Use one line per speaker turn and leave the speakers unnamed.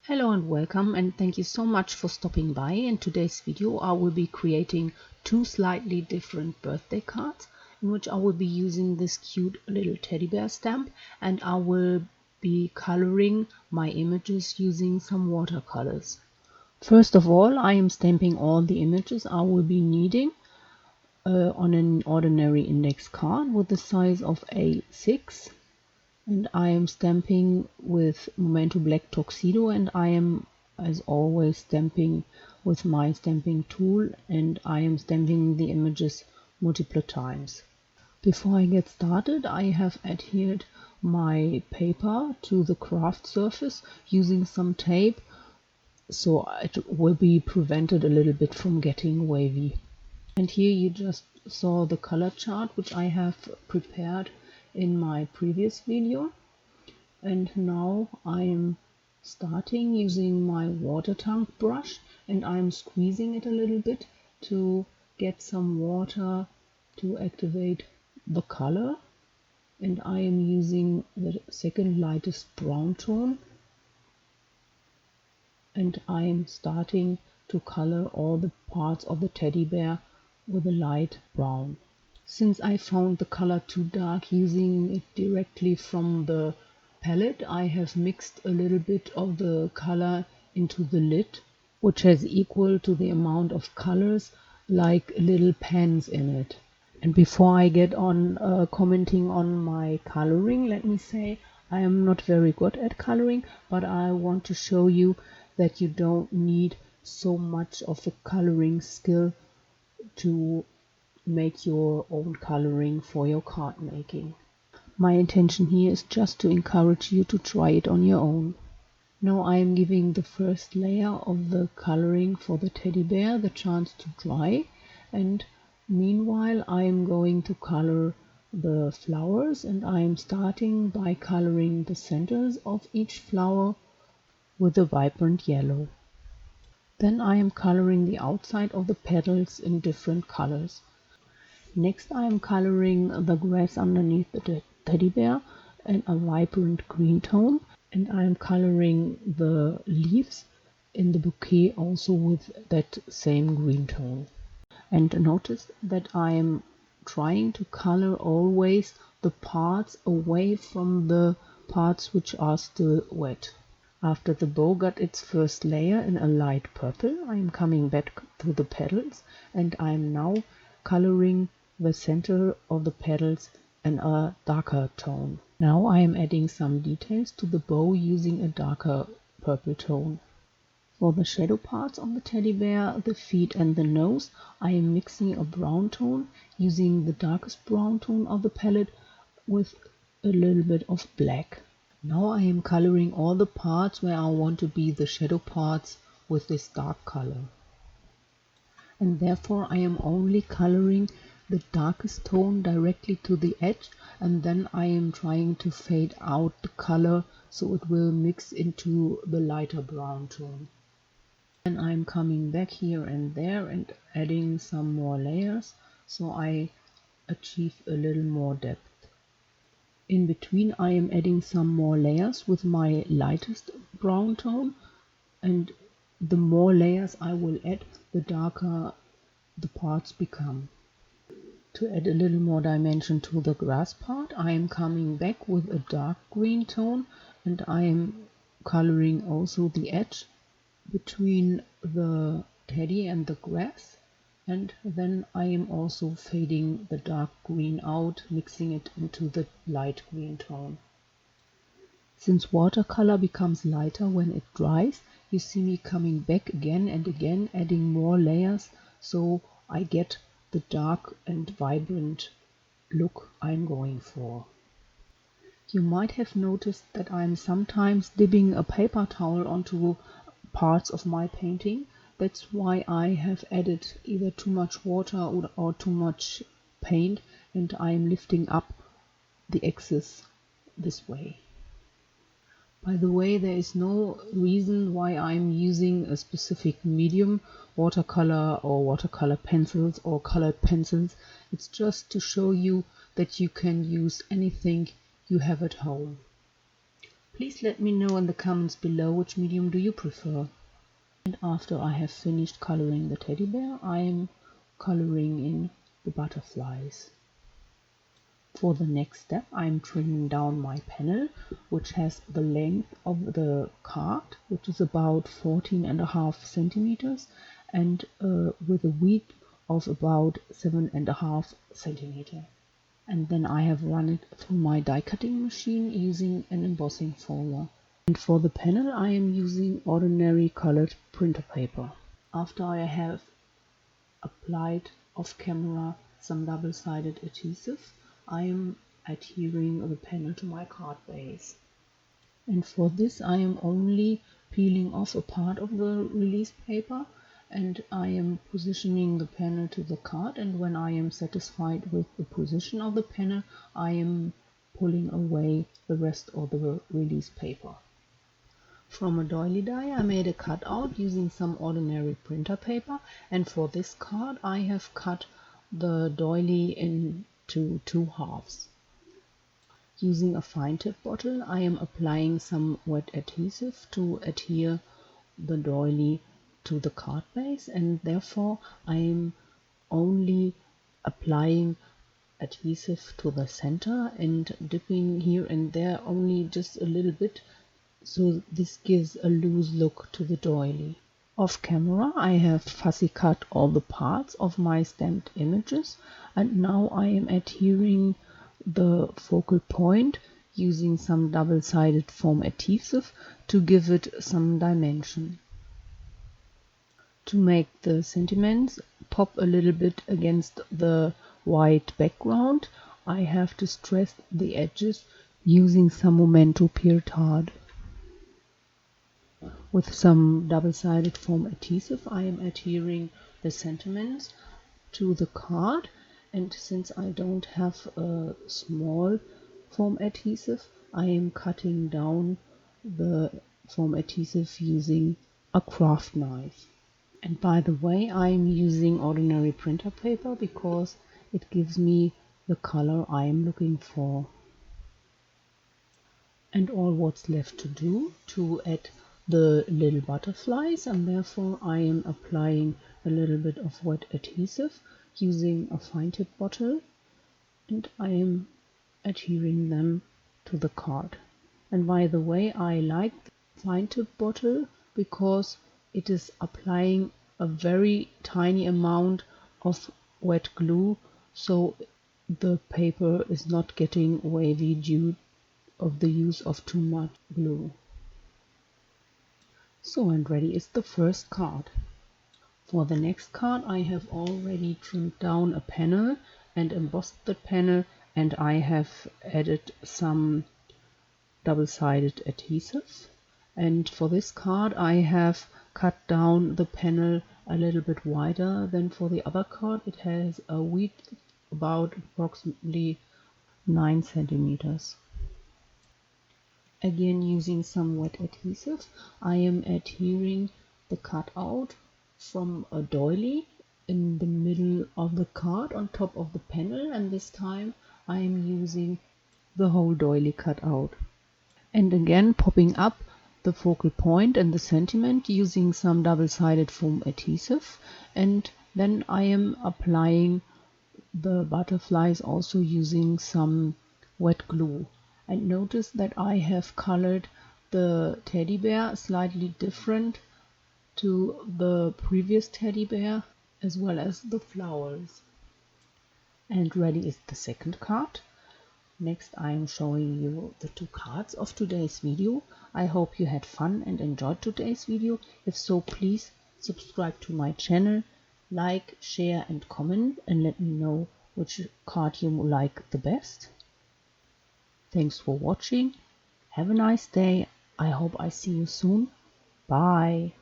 Hello and welcome, and thank you so much for stopping by. In today's video I will be creating two slightly different birthday cards in which I will be using this cute little teddy bear stamp, and I will be coloring my images using some watercolors. First of all, I am stamping all the images I will be needing on an ordinary index card with the size of A6. And I am stamping with Memento Black Tuxedo, and I am, as always, stamping with my stamping tool, and I am stamping the images multiple times. Before I get started, I have adhered my paper to the craft surface using some tape, so it will be prevented a little bit from getting wavy. And here you just saw the color chart which I have prepared in my previous video, and now I am starting using my water tank brush, and I'm squeezing it a little bit to get some water to activate the color, and I am using the second lightest brown tone, and I am starting to color all the parts of the teddy bear with a light brown. Since I found the color too dark using it directly from the palette, I have mixed a little bit of the color into the lid, which has equal to the amount of colors like little pens in it. And before I get on commenting on my coloring, let me say I am not very good at coloring, but I want to show you that you don't need so much of a coloring skill to make your own coloring for your card making. My intention here is just to encourage you to try it on your own. Now I am giving the first layer of the coloring for the teddy bear the chance to dry, and meanwhile I am going to color the flowers, and I am starting by coloring the centers of each flower with a vibrant yellow. Then I am coloring the outside of the petals in different colors. Next I am coloring the grass underneath the teddy bear in a vibrant green tone, and I am coloring the leaves in the bouquet also with that same green tone. And notice that I am trying to color always the parts away from the parts which are still wet. After the bow got its first layer in a light purple, I am coming back to the petals, and I am now coloring the center of the petals in a darker tone. Now I am adding some details to the bow using a darker purple tone. For the shadow parts of the teddy bear, the feet and the nose, I am mixing a brown tone using the darkest brown tone of the palette with a little bit of black. Now I am coloring all the parts where I want to be the shadow parts with this dark color. And therefore I am only coloring the darkest tone directly to the edge, and then I am trying to fade out the color so it will mix into the lighter brown tone. And I'm coming back here and there and adding some more layers so I achieve a little more depth. In between I am adding some more layers with my lightest brown tone, and the more layers I will add, the darker the parts become. To add a little more dimension to the grass part, I am coming back with a dark green tone, and I am coloring also the edge between the teddy and the grass, and then I am also fading the dark green out, mixing it into the light green tone. Since watercolor becomes lighter when it dries, you see me coming back again and again, adding more layers so I get the dark and vibrant look I'm going for. You might have noticed that I'm sometimes dipping a paper towel onto parts of my painting. That's why I have added either too much water or too much paint, and I'm lifting up the excess this way. By the way, there is no reason why I'm using a specific medium, watercolor or watercolor pencils or colored pencils. It's just to show you that you can use anything you have at home. Please let me know in the comments below which medium do you prefer. And after I have finished coloring the teddy bear, I am coloring in the butterflies. For the next step, I'm trimming down my panel, which has the length of the card, which is about 14.5 centimeters, and with a width of about 7.5 centimeters. And then I have run it through my die cutting machine using an embossing folder. And for the panel I am using ordinary colored printer paper. After I have applied off camera some double-sided adhesive, I am adhering the panel to my card base. And for this I am only peeling off a part of the release paper, and I am positioning the panel to the card, and when I am satisfied with the position of the panel, I am pulling away the rest of the release paper. From a doily die I made a cutout using some ordinary printer paper, and for this card I have cut the doily into 2 halves. Using a fine tip bottle I am applying some wet adhesive to adhere the doily to the card base, and therefore I am only applying adhesive to the center and dipping here and there only just a little bit, so this gives a loose look to the doily. Off camera I have fussy cut all the parts of my stamped images, and now I am adhering the focal point using some double-sided foam adhesive to give it some dimension. To make the sentiments pop a little bit against the white background, I have distressed the edges using some Momento Pure Tard. With some double-sided foam adhesive I am adhering the sentiments to the card, and since I don't have a small foam adhesive, I am cutting down the foam adhesive using a craft knife. And by the way, I am using ordinary printer paper because it gives me the color I am looking for. And all what's left to do to add the little butterflies, and therefore I am applying a little bit of wet adhesive using a fine tip bottle, and I am adhering them to the card. And by the way, I like the fine tip bottle because it is applying a very tiny amount of wet glue, so the paper is not getting wavy due of the use of too much glue. So, and ready is the first card. For the next card I have already trimmed down a panel and embossed the panel, and I have added some double-sided adhesive. And for this card I have cut down the panel a little bit wider than for the other card. It has a width about approximately 9 centimeters. Again, using some wet adhesive, I am adhering the cutout from a doily in the middle of the card on top of the panel, and this time I am using the whole doily cutout. And again, popping up the focal point and the sentiment using some double-sided foam adhesive, and then I am applying the butterflies also using some wet glue. And notice that I have colored the teddy bear slightly different to the previous teddy bear, as well as the flowers. And ready is the second card. Next I am showing you the 2 cards of today's video. I hope you had fun and enjoyed today's video. If so, please subscribe to my channel, like, share and comment, and let me know which card you like the best. Thanks for watching. Have a nice day. I hope I see you soon. Bye.